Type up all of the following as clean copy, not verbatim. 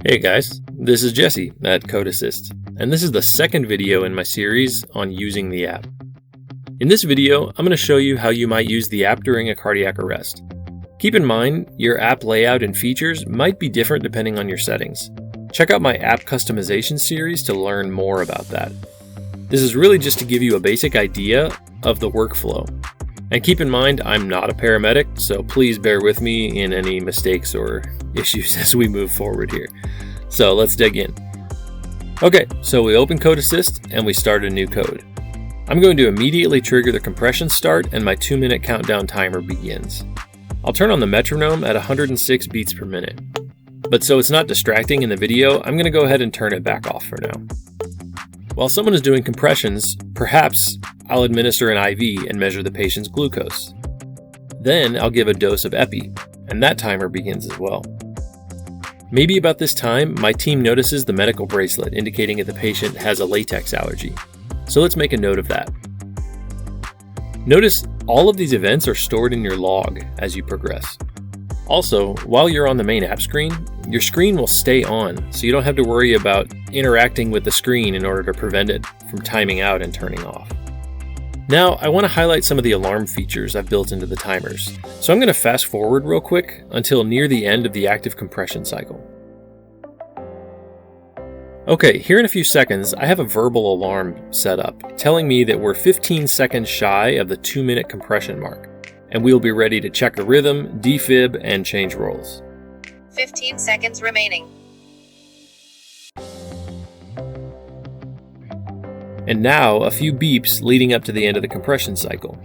Hey guys, this is Jesse at Code Assist, and this is the second video in my series on using the app. In this video, I'm going to show you how you might use the app during a cardiac arrest. Keep in mind, your app layout and features might be different depending on your settings. Check out my app customization series to learn more about that. This is really just to give you a basic idea of the workflow. And keep in mind, I'm not a paramedic, so please bear with me in any mistakes or issues as we move forward here. So let's dig in. Okay, so we open Code Assist and we start a new code. I'm going to immediately trigger the compression start and my 2-minute countdown timer begins. I'll turn on the metronome at 106 beats per minute. But so it's not distracting in the video, I'm going to go ahead and turn it back off for now. While someone is doing compressions, perhaps I'll administer an IV and measure the patient's glucose. Then I'll give a dose of epi, and that timer begins as well. Maybe about this time, my team notices the medical bracelet indicating that the patient has a latex allergy. So let's make a note of that. Notice all of these events are stored in your log as you progress. Also, while you're on the main app screen, your screen will stay on, so you don't have to worry about interacting with the screen in order to prevent it from timing out and turning off. Now, I want to highlight some of the alarm features I've built into the timers, so I'm going to fast forward real quick until near the end of the active compression cycle. Okay, here in a few seconds, I have a verbal alarm set up, telling me that we're 15 seconds shy of the 2-minute compression mark, and we'll be ready to check the rhythm, defib, and change roles. 15 seconds remaining. And now, a few beeps leading up to the end of the compression cycle.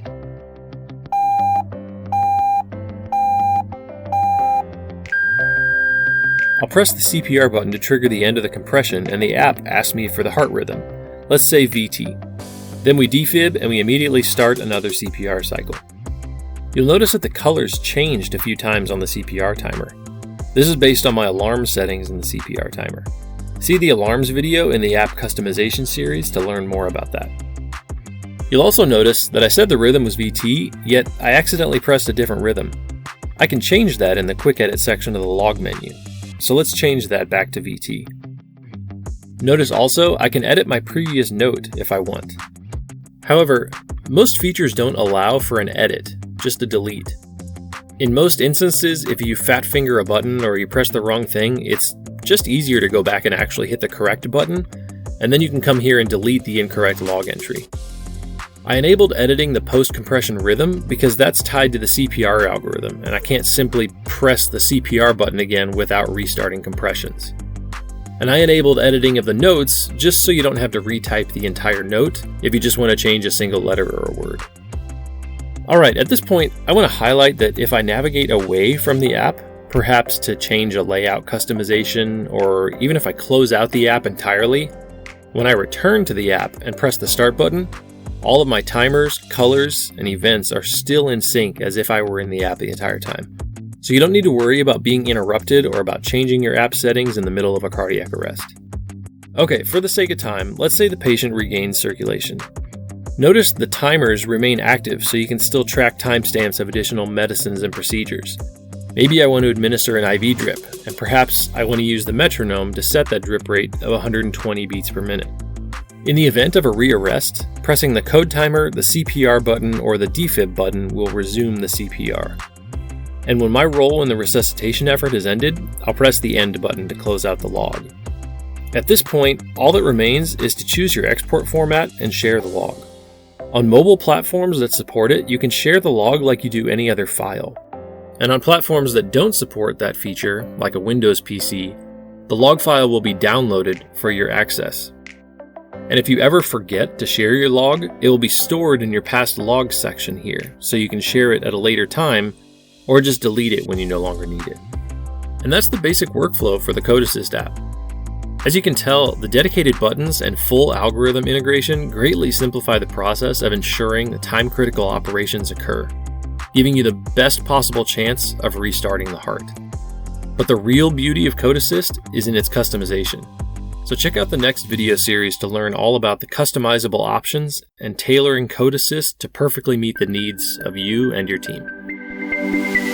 I'll press the CPR button to trigger the end of the compression, and the app asks me for the heart rhythm. Let's say VT. Then we defib, and we immediately start another CPR cycle. You'll notice that the colors changed a few times on the CPR timer. This is based on my alarm settings in the CPR timer. See the alarms video in the app customization series to learn more about that. You'll also notice that I said the rhythm was VT, yet I accidentally pressed a different rhythm. I can change that in the quick edit section of the log menu. So let's change that back to VT. Notice also I can edit my previous note if I want. However, most features don't allow for an edit, just a delete. In most instances, if you fat finger a button or you press the wrong thing, it's just easier to go back and actually hit the correct button, and then you can come here and delete the incorrect log entry. I enabled editing the post-compression rhythm because that's tied to the CPR algorithm, and I can't simply press the CPR button again without restarting compressions. And I enabled editing of the notes just so you don't have to retype the entire note if you just want to change a single letter or a word. Alright, at this point, I want to highlight that if I navigate away from the app, perhaps to change a layout customization, or even if I close out the app entirely, when I return to the app and press the start button, all of my timers, colors, and events are still in sync as if I were in the app the entire time. So you don't need to worry about being interrupted or about changing your app settings in the middle of a cardiac arrest. Okay, for the sake of time, let's say the patient regains circulation. Notice the timers remain active so you can still track timestamps of additional medicines and procedures. Maybe I want to administer an IV drip, and perhaps I want to use the metronome to set that drip rate of 120 beats per minute. In the event of a re-arrest, pressing the code timer, the CPR button, or the defib button will resume the CPR. And when my role in the resuscitation effort is ended, I'll press the end button to close out the log. At this point, all that remains is to choose your export format and share the log. On mobile platforms that support it, you can share the log like you do any other file. And on platforms that don't support that feature, like a Windows PC, the log file will be downloaded for your access. And if you ever forget to share your log, it will be stored in your past logs section here, so you can share it at a later time, or just delete it when you no longer need it. And that's the basic workflow for the Code Assist app. As you can tell, the dedicated buttons and full algorithm integration greatly simplify the process of ensuring that time-critical operations occur, giving you the best possible chance of restarting the heart. But the real beauty of Code Assist is in its customization. So check out the next video series to learn all about the customizable options and tailoring Code Assist to perfectly meet the needs of you and your team.